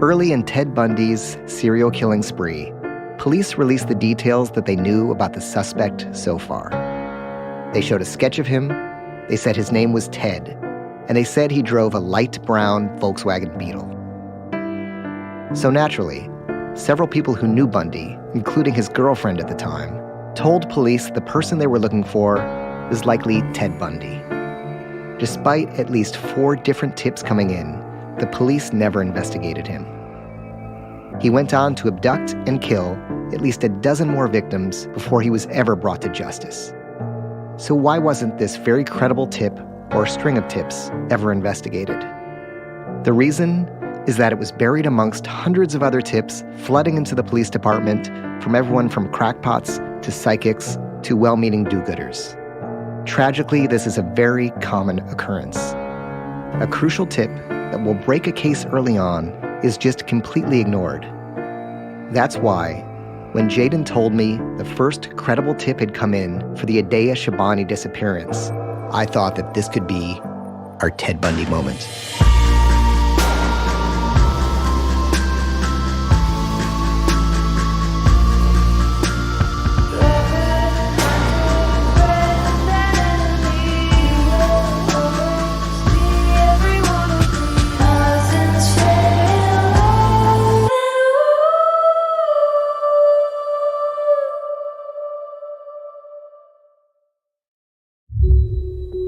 Early in Ted Bundy's serial killing spree, police released the details that they knew about the suspect so far. They showed a sketch of him, they said his name was Ted, and they said he drove a light brown Volkswagen Beetle. So naturally, several people who knew Bundy, including his girlfriend at the time, told police the person they were looking for was likely Ted Bundy. Despite at least 4 different tips coming in, the police never investigated him. He went on to abduct and kill at least a dozen more victims before he was ever brought to justice. So why wasn't this very credible tip or string of tips ever investigated? The reason is that it was buried amongst hundreds of other tips flooding into the police department from everyone from crackpots to psychics to well-meaning do-gooders. Tragically, this is a very common occurrence. A crucial tip that will break a case early on is just completely ignored. That's why, when Jaden told me the first credible tip had come in for the Adea Shabani disappearance, I thought that this could be our Ted Bundy moment.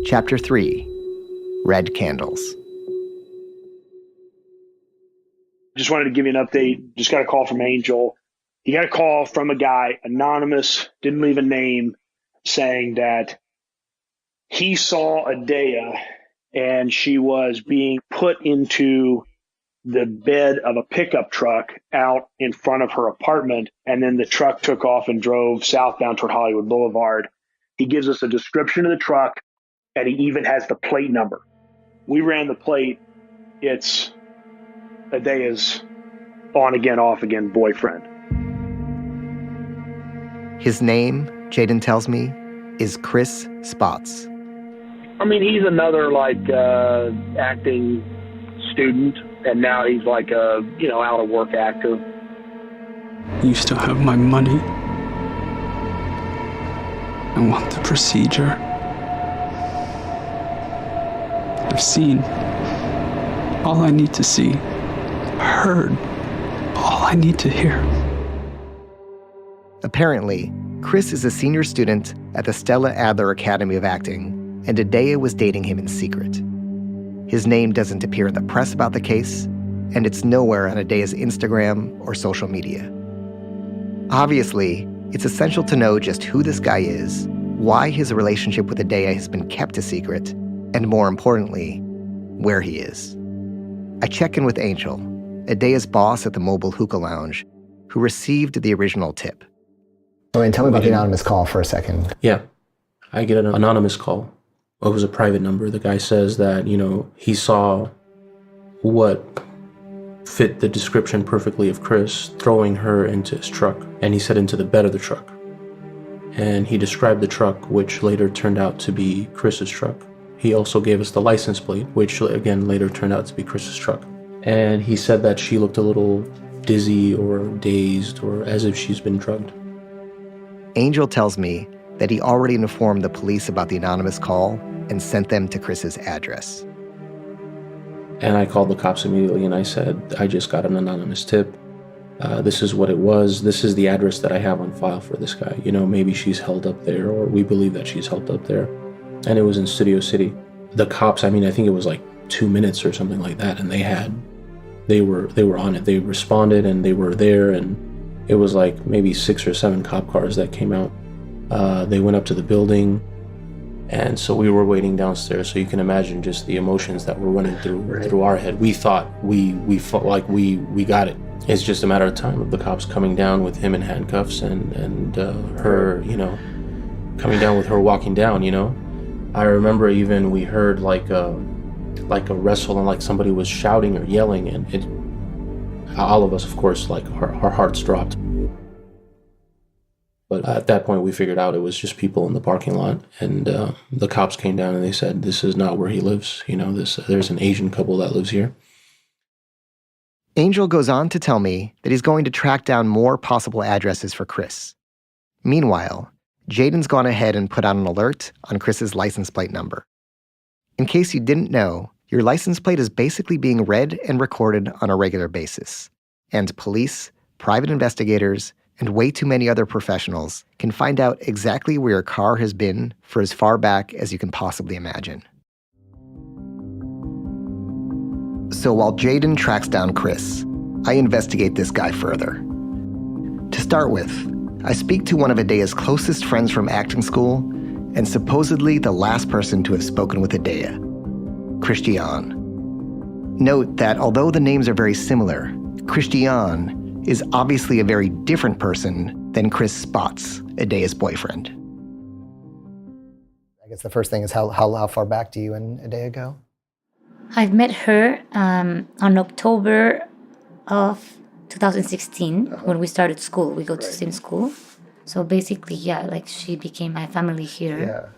Chapter 3, Red Candles. Just wanted to give you an update. Just got a call from Angel. He got a call from a guy, anonymous, didn't leave a name, saying that he saw Adea and she was being put into the bed of a pickup truck out in front of her apartment, and then the truck took off and drove southbound toward Hollywood Boulevard. He gives us a description of the truck, and he even has the plate number. We ran the plate. It's Adea's on-again, off-again boyfriend. His name, Jaden tells me, is Chris Spots. I mean, he's another, acting student, and now he's like a, out-of-work actor. You still have my money. I want the procedure. I've seen all I need to see, heard all I need to hear. Apparently, Chris is a senior student at the Stella Adler Academy of Acting, and Adea was dating him in secret. His name doesn't appear in the press about the case, and it's nowhere on Adea's Instagram or social media. Obviously, it's essential to know just who this guy is, why his relationship with Adea has been kept a secret, and more importantly, where he is. I check in with Angel, Adea's boss at the mobile hookah lounge, who received the original tip. Tell me about the anonymous call for a second. Yeah, I get an anonymous call. It was a private number. The guy says that, he saw what fit the description perfectly of Chris throwing her into his truck, and he said into the bed of the truck. And he described the truck, which later turned out to be Chris's truck. He also gave us the license plate, which again later turned out to be Chris's truck. And he said that she looked a little dizzy or dazed or as if she's been drugged. Angel tells me that he already informed the police about the anonymous call and sent them to Chris's address. And I called the cops immediately and I said, I just got an anonymous tip. This is what it was. This is the address that I have on file for this guy. Maybe she's held up there, or we believe that she's held up there. And it was in Studio City. The cops, I think it was like 2 minutes or something like that, and they were on it. They responded and they were there, and it was like maybe 6 or 7 cop cars that came out. They went up to the building, and so we were waiting downstairs. So you can imagine just the emotions that were running through our head. We thought we felt like we got it. It's just a matter of time of the cops coming down with him in handcuffs and her, coming down with her walking down. I remember even we heard like a wrestle, and like somebody was shouting or yelling, and all of us, of course, like our hearts dropped. But at that point, we figured out it was just people in the parking lot, and the cops came down and they said, "This is not where he lives. There's an Asian couple that lives here." Angel goes on to tell me that he's going to track down more possible addresses for Chris. Meanwhile, Jaden's gone ahead and put out an alert on Chris's license plate number. In case you didn't know, your license plate is basically being read and recorded on a regular basis. And police, private investigators, and way too many other professionals can find out exactly where your car has been for as far back as you can possibly imagine. So while Jaden tracks down Chris, I investigate this guy further. To start with, I speak to one of Adea's closest friends from acting school, and supposedly the last person to have spoken with Adea, Christian. Note that although the names are very similar, Christian is obviously a very different person than Chris Spots, Adea's boyfriend. I guess the first thing is how far back do you and Adea go? I've met her on October of 2016 when we started school. We go to the same school. So basically, yeah, like she became my family here. Yeah.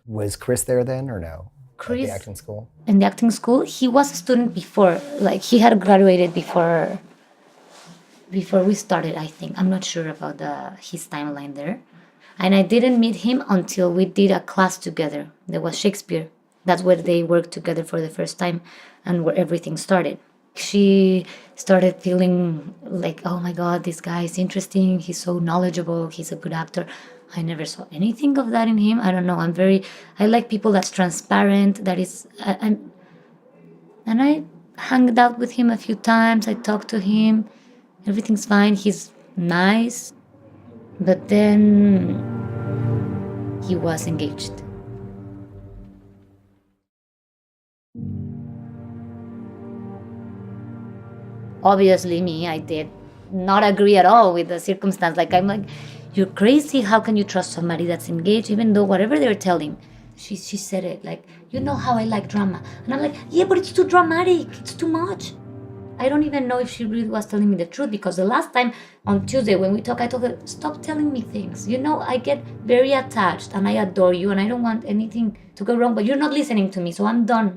Was Chris there then or no? Chris, at the acting school? In the acting school, he was a student before. Like he had graduated before we started, I think. I'm not sure about his timeline there. And I didn't meet him until we did a class together. There was Shakespeare. That's where they worked together for the first time and where everything started. She started feeling like, oh my God, this guy is interesting. He's so knowledgeable. He's a good actor. I never saw anything of that in him. I don't know. I like people that's transparent, that is, and I hung out with him a few times. I talked to him. Everything's fine. He's nice. But then he was engaged. Obviously, I did not agree at all with the circumstance. I'm like, you're crazy. How can you trust somebody that's engaged, even though whatever they're telling? She said it like, you know how I like drama. And I'm like, yeah, but it's too dramatic. It's too much. I don't even know if she really was telling me the truth, because the last time on Tuesday when we talked, I told her, stop telling me things. You know, I get very attached and I adore you and I don't want anything to go wrong, but you're not listening to me, so I'm done.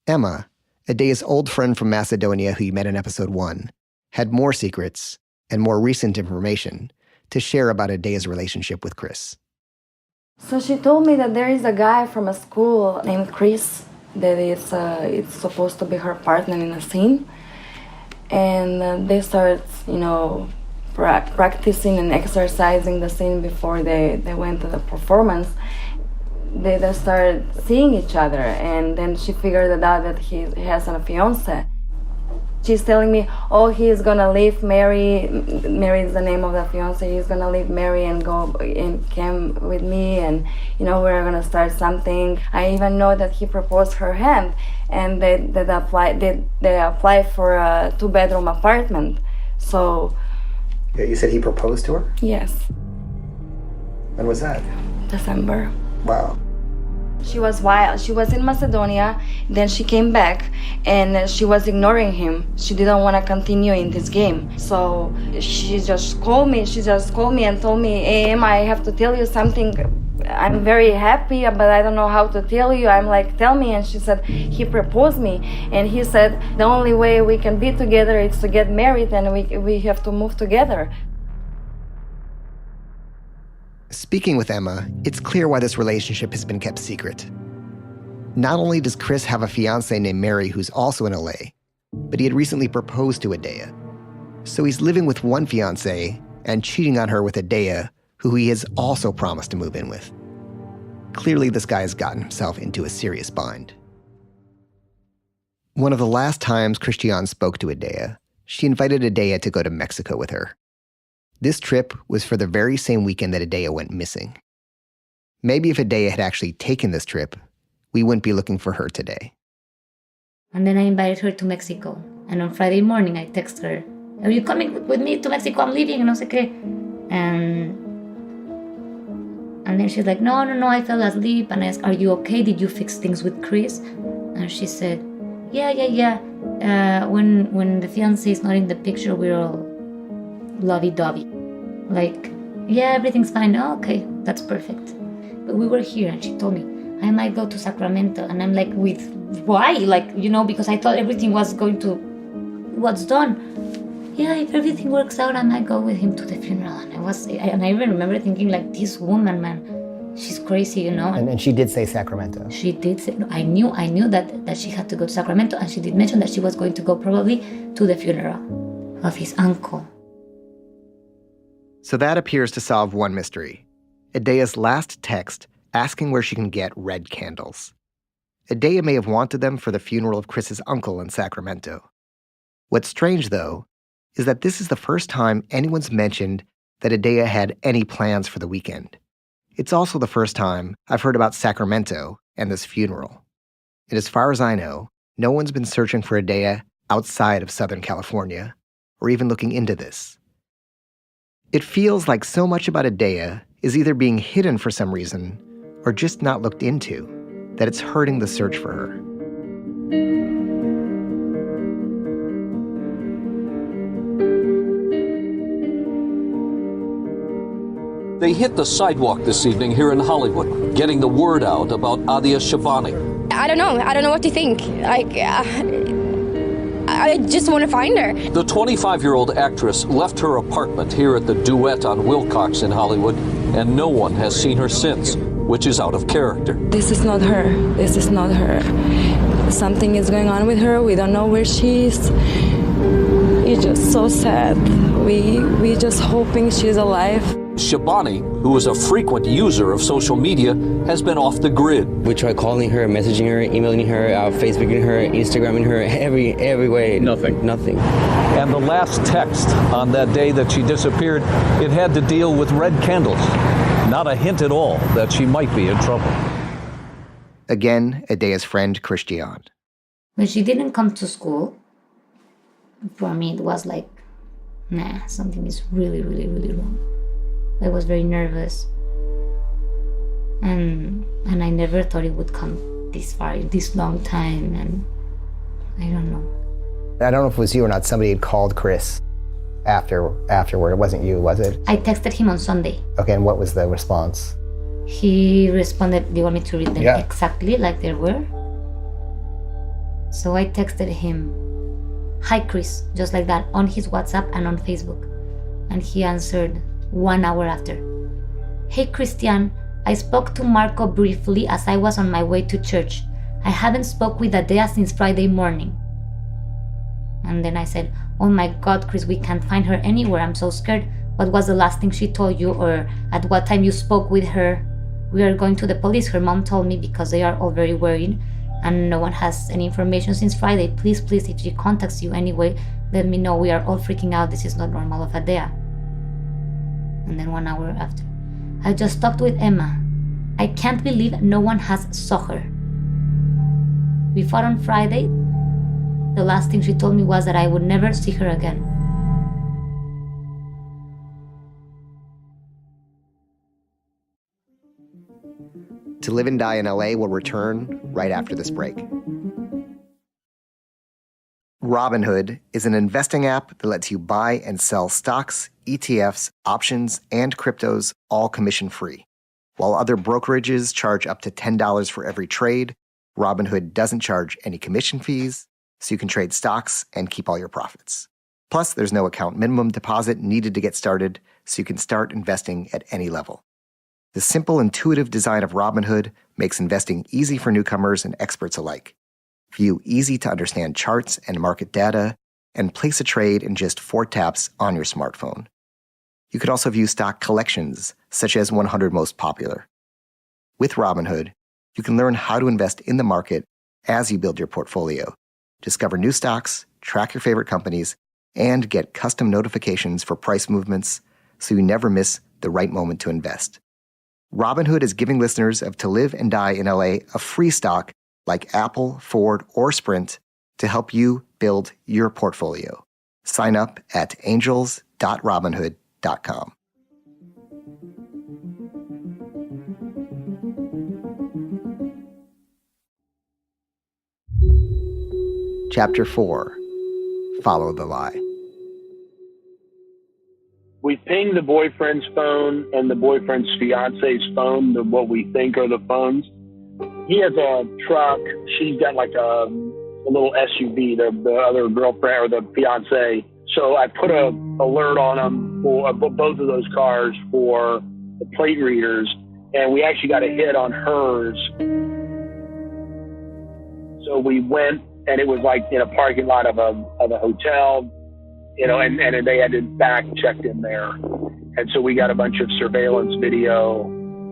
Emma, Adea's old friend from Macedonia who you met in episode 1, had more secrets and more recent information to share about Adea's relationship with Chris. So she told me that there is a guy from a school named Chris that is it's supposed to be her partner in a scene, and they start, practicing and exercising the scene before they went to the performance. They started seeing each other, and then she figured it out that he has a fiance. She's telling me, oh, he's gonna leave Mary. Mary is the name of the fiance. He's gonna leave Mary and go and come with me, and we're gonna start something. I even know that he proposed her hand, and they apply for a 2-bedroom apartment. So. Yeah, you said he proposed to her? Yes. When was that? December. Wow. She was wild. She was in Macedonia, then she came back, and she was ignoring him. She didn't want to continue in this game. So she just called me. And told me, hey, Emma, I have to tell you something. I'm very happy, but I don't know how to tell you. I'm like, tell me. And she said, he proposed me. And he said, the only way we can be together is to get married, and we have to move together. Speaking with Emma, it's clear why this relationship has been kept secret. Not only does Chris have a fiancée named Mary who's also in LA, but he had recently proposed to Adea. So he's living with one fiancée and cheating on her with Adea, who he has also promised to move in with. Clearly, this guy has gotten himself into a serious bind. One of the last times Christian spoke to Adea, she invited Adea to go to Mexico with her. This trip was for the very same weekend that Adea went missing. Maybe if Adea had actually taken this trip, we wouldn't be looking for her today. And then I invited her to Mexico. And on Friday morning, I text her, are you coming with me to Mexico? I'm leaving, and no sé qué. And then she's like, no, I fell asleep. And I asked, are you okay? Did you fix things with Chris? And she said, yeah. When the fiancé is not in the picture, we're all lovey-dovey. Like, yeah, everything's fine. Oh, okay, that's perfect. But we were here, and she told me, I might go to Sacramento. And I'm like, with why? Like, because I thought everything was done. Yeah, if everything works out, I might go with him to the funeral. And I even remember thinking, like, this woman, man, she's crazy, And she did say Sacramento. She did say, I knew that she had to go to Sacramento, and she did mention that she was going to go probably to the funeral of his uncle. So that appears to solve one mystery. Adea's last text asking where she can get red candles. Adea may have wanted them for the funeral of Chris's uncle in Sacramento. What's strange, though, is that this is the first time anyone's mentioned that Adea had any plans for the weekend. It's also the first time I've heard about Sacramento and this funeral. And as far as I know, no one's been searching for Adea outside of Southern California, or even looking into this. It feels like so much about Adea is either being hidden for some reason or just not looked into, that it's hurting the search for her. They hit the sidewalk this evening here in Hollywood, getting the word out about Adea Shabani. I don't know what to think. I just want to find her. The 25-year-old actress left her apartment here at the Duet on Wilcox in Hollywood, and no one has seen her since, which is out of character. This is not her. This is not her. Something is going on with her. We don't know where she is. It's just so sad. We just hoping she's alive. Shabani, who is a frequent user of social media, has been off the grid. We tried calling her, messaging her, emailing her, Facebooking her, Instagramming her, every way. Nothing. And the last text on that day that she disappeared, it had to deal with red candles. Not a hint at all that she might be in trouble. Again, Adea's friend, Christian. When she didn't come to school, for me it was like, nah, something is really, really, really wrong. I was very nervous. And I never thought it would come this far, this long time, and I don't know. I don't know if it was you or not, somebody had called Chris afterward. It wasn't you, was it? I texted him on Sunday. Okay, and what was the response? He responded, do you want me to read them exactly like they were? So I texted him, hi Chris, just like that, on his WhatsApp and on Facebook. And he answered 1 hour after. Hey Christian, I spoke to Marco briefly as I was on my way to church. I haven't spoke with Adea since Friday morning. And then I said, oh my God, Chris, we can't find her anywhere. I'm so scared. What was the last thing she told you, or at what time you spoke with her? We are going to the police, her mom told me, because they are all very worried and no one has any information since Friday. Please, if she contacts you anyway, let me know. We are all freaking out. This is not normal of Adea. And then 1 hour after, I just talked with Emma. I can't believe no one has saw her. We fought on Friday. The last thing she told me was that I would never see her again. To Live and Die in LA will return right after this break. Robinhood is an investing app that lets you buy and sell stocks, ETFs, options, and cryptos, all commission-free. While other brokerages charge up to $10 for every trade, Robinhood doesn't charge any commission fees, so you can trade stocks and keep all your profits. Plus, there's no account minimum deposit needed to get started, so you can start investing at any level. The simple, intuitive design of Robinhood makes investing easy for newcomers and experts alike. View easy-to-understand charts and market data, and place a trade in just 4 taps on your smartphone. You could also view stock collections, such as 100 Most Popular. With Robinhood, you can learn how to invest in the market as you build your portfolio, discover new stocks, track your favorite companies, and get custom notifications for price movements so you never miss the right moment to invest. Robinhood is giving listeners of To Live and Die in LA a free stock like Apple, Ford, or Sprint to help you build your portfolio. Sign up at angels.robinhood.com. Chapter 4. Follow the Lie. We ping the boyfriend's phone and the boyfriend's fiance's phone, what we think are the phones. He has a truck. She's got like a little SUV, the other girlfriend or the fiance. So I put a alert on them for both of those cars for the plate readers, and we actually got a hit on hers. So we went, and it was like in a parking lot of a hotel, you know, and they had in fact checked in there. And so we got a bunch of surveillance video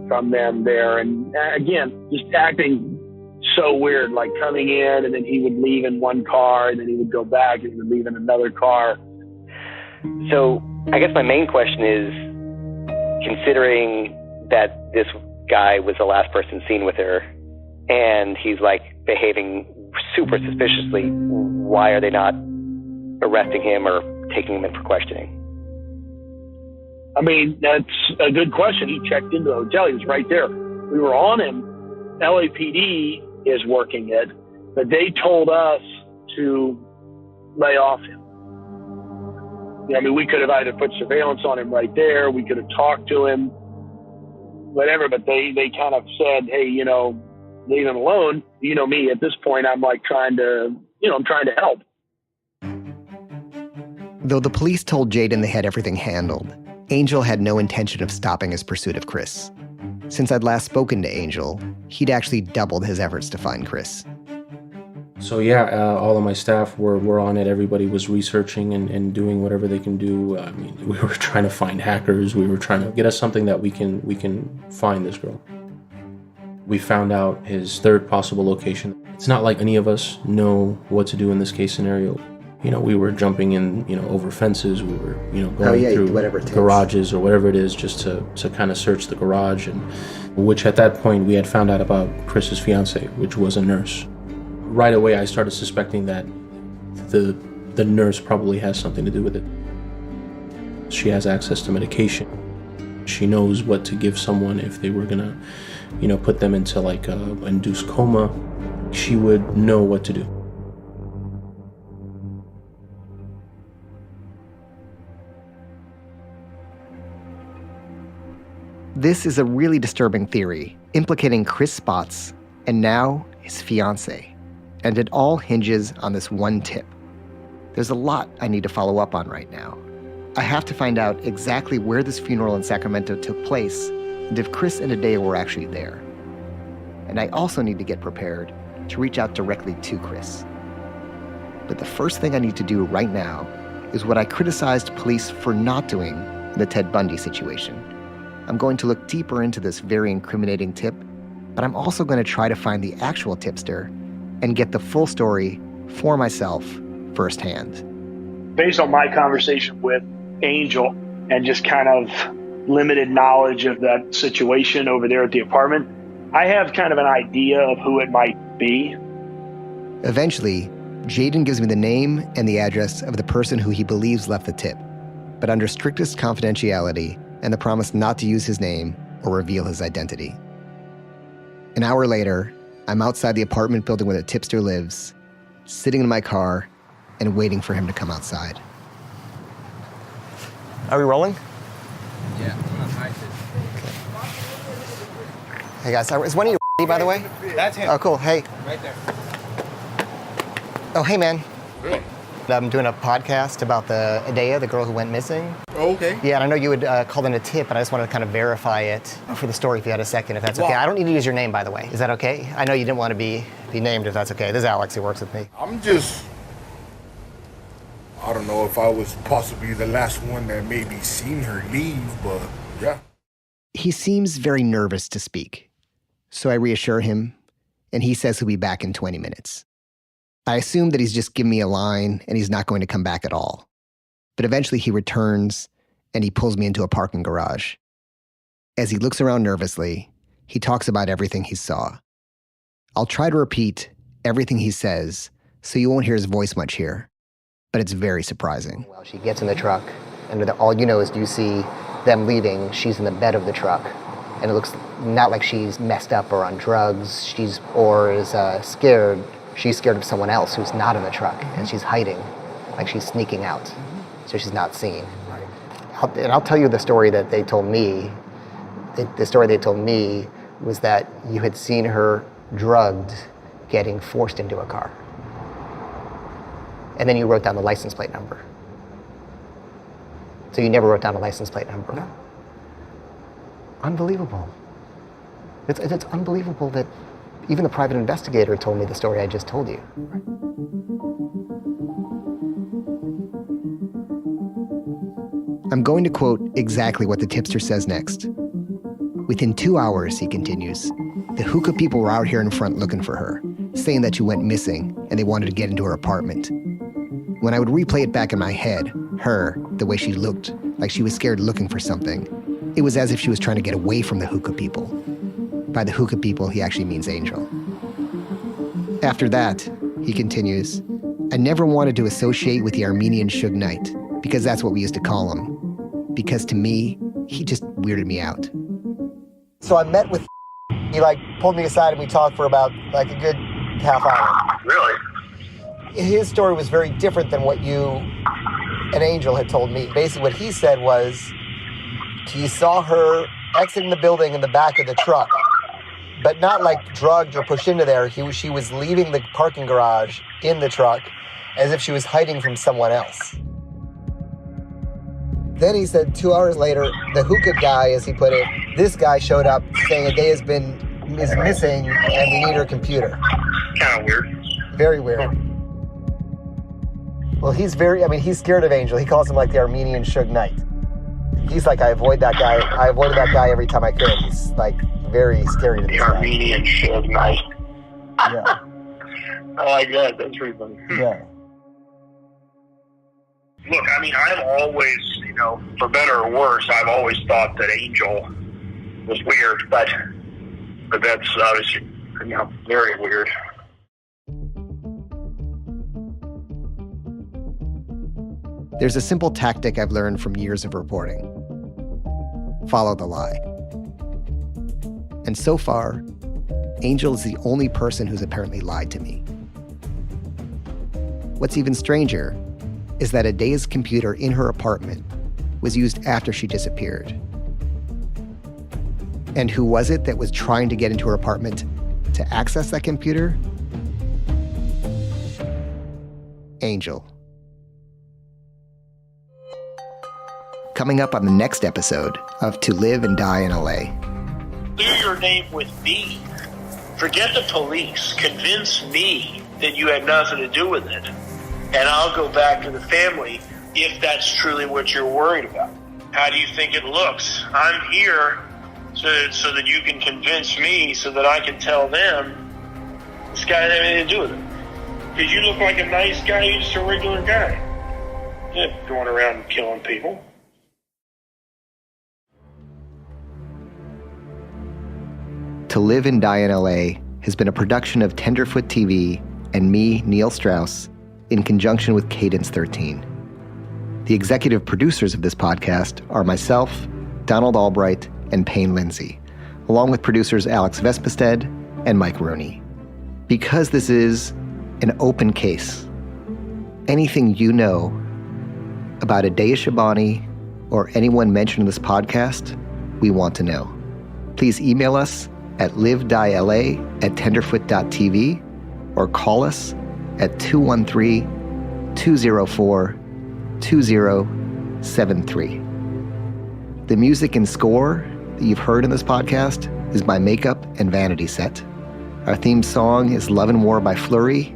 from them there. And again, just acting so weird, like coming in and then he would leave in one car and then he would go back and he would leave in another car. So I guess my main question is, considering that this guy was the last person seen with her and he's like behaving super suspiciously, why are they not arresting him or taking him in for questioning? I mean, that's a good question. He checked into the hotel. He was right there. We were on him. LAPD is working it, but they told us to lay off him. I mean, we could have either put surveillance on him right there. We could have talked to him, whatever, but they kind of said, hey, you know, leave him alone. You know me, at this point, I'm like trying to help. Though the police told Jaden they had everything handled, Angel had no intention of stopping his pursuit of Chris. Since I'd last spoken to Angel, he'd actually doubled his efforts to find Chris. So yeah, all of my staff were on it. Everybody was researching and doing whatever they can do. I mean, we were trying to find hackers. We were trying to get us something that we can find this girl. We found out his third possible location. It's not like any of us know what to do in this case scenario. You know, we were jumping in, you know, over fences. We were, you know, going through garages or whatever it is just to kind of search the garage. And which at that point we had found out about Chris's fiance, which was a nurse. Right away, I started suspecting that the nurse probably has something to do with it. She has access to medication. She knows what to give someone if they were gonna, you know, put them into like a induced coma. She would know what to do. This is a really disturbing theory, implicating Chris Spots and now his fiancée. And it all hinges on this one tip. There's a lot I need to follow up on right now. I have to find out exactly where this funeral in Sacramento took place and if Chris and Adea were actually there. And I also need to get prepared to reach out directly to Chris. But the first thing I need to do right now is what I criticized police for not doing in the Ted Bundy situation. I'm going to look deeper into this very incriminating tip, but I'm also going to try to find the actual tipster and get the full story for myself firsthand. Based on my conversation with Angel and just kind of limited knowledge of that situation over there at the apartment, I have kind of an idea of who it might be. Eventually, Jaden gives me the name and the address of the person who he believes left the tip, but under strictest confidentiality and the promise not to use his name or reveal his identity. An hour later, I'm outside the apartment building where the tipster lives, sitting in my car and waiting for him to come outside. Are we rolling? Yeah. Hey guys, is one of you by the way? That's him. Oh, cool. Hey. Right there. Oh, hey, man. Really? I'm doing a podcast about the Adea, the girl who went missing. Oh, okay. Yeah, and I know you would call in a tip, but I just wanted to kind of verify it for the story if you had a second, if that's okay. I don't need to use your name, by the way. Is that okay? I know you didn't want to be named, if that's okay. This is Alex, who works with me. I don't know if I was possibly the last one that maybe seen her leave, but yeah. He seems very nervous to speak. So I reassure him, and he says he'll be back in 20 minutes. I assume that he's just giving me a line and he's not going to come back at all. But eventually he returns and he pulls me into a parking garage. As he looks around nervously, he talks about everything he saw. I'll try to repeat everything he says so you won't hear his voice much here, but it's very surprising. Well, she gets in the truck and all you know is you see them leaving. She's in the bed of the truck and it looks not like she's messed up or on drugs. She's scared. She's scared of someone else who's not in the truck, and she's hiding, like she's sneaking out, so she's not seen. I'll tell you the story that they told me. The story they told me was that you had seen her drugged, getting forced into a car. And then you wrote down the license plate number. So you never wrote down a license plate number? No. Unbelievable. It's unbelievable that even the private investigator told me the story I just told you. I'm going to quote exactly what the tipster says next. Within 2 hours, he continues, the hookah people were out here in front looking for her, saying that she went missing and they wanted to get into her apartment. When I would replay it back in my head, her, the way she looked, like she was scared looking for something, it was as if she was trying to get away from the hookah people. By the hookah people, he actually means Angel. After that, he continues, I never wanted to associate with the Armenian Suge Knight, because that's what we used to call him. Because to me, he just weirded me out. So I met with he pulled me aside and we talked for about a good half hour. Really? His story was very different than what you and Angel had told me. Basically what he said was he saw her exiting the building in the back of the truck, but not drugged or pushed into there. She was leaving the parking garage in the truck as if she was hiding from someone else. Then he said 2 hours later, the hookah guy, as he put it, this guy showed up saying Adea is missing and we need her computer. Kind of weird. Very weird. Well, he's scared of Angel. He calls him the Armenian Suge Knight. He's I avoided that guy every time I could. He's very scary to me. The Armenian Suge Knight. Yeah. I like that. That's pretty funny. Yeah. Look, I've always, for better or worse, I've always thought that Angel was weird, but that's obviously, very weird. There's a simple tactic I've learned from years of reporting. Follow the lie. And so far, Angel is the only person who's apparently lied to me. What's even stranger is that Adea's computer in her apartment was used after she disappeared. And who was it that was trying to get into her apartment to access that computer? Angel. Coming up on the next episode of To Live and Die in LA. Clear your name with me. Forget the police. Convince me that you had nothing to do with it. And I'll go back to the family if that's truly what you're worried about. How do you think it looks? I'm here so that you can convince me so that I can tell them this guy didn't have anything to do with it. Because you look like a nice guy, you're just a regular guy. You're not going around and killing people. To Live and Die in LA has been a production of Tenderfoot TV and me, Neil Strauss, in conjunction with Cadence 13. The executive producers of this podcast are myself, Donald Albright, and Payne Lindsay, along with producers Alex Vespestead and Mike Rooney. Because this is an open case, anything you know about Adea Shabani or anyone mentioned in this podcast, we want to know. Please email us at livediela@tenderfoot.tv or call us at 213-204-2073. The music and score that you've heard in this podcast is by Makeup and Vanity Set. Our theme song is Love and War by Flurry,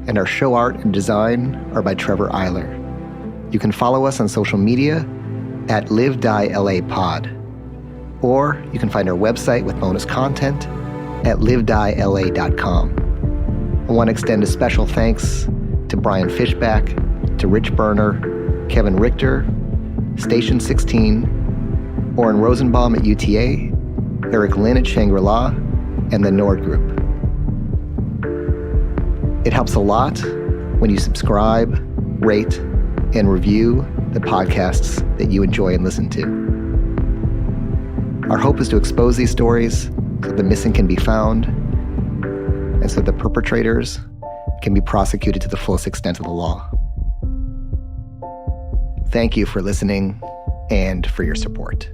and our show art and design are by Trevor Eiler. You can follow us on social media at LiveDieLAPod, or you can find our website with bonus content at livediela.com. I want to extend a special thanks to Brian Fishback, to Rich Berner, Kevin Richter, Station 16, Oren Rosenbaum at UTA, Eric Lynn at Shangri-La, and the Nord Group. It helps a lot when you subscribe, rate, and review the podcasts that you enjoy and listen to. Our hope is to expose these stories so the missing can be found and so the perpetrators can be prosecuted to the fullest extent of the law. Thank you for listening and for your support.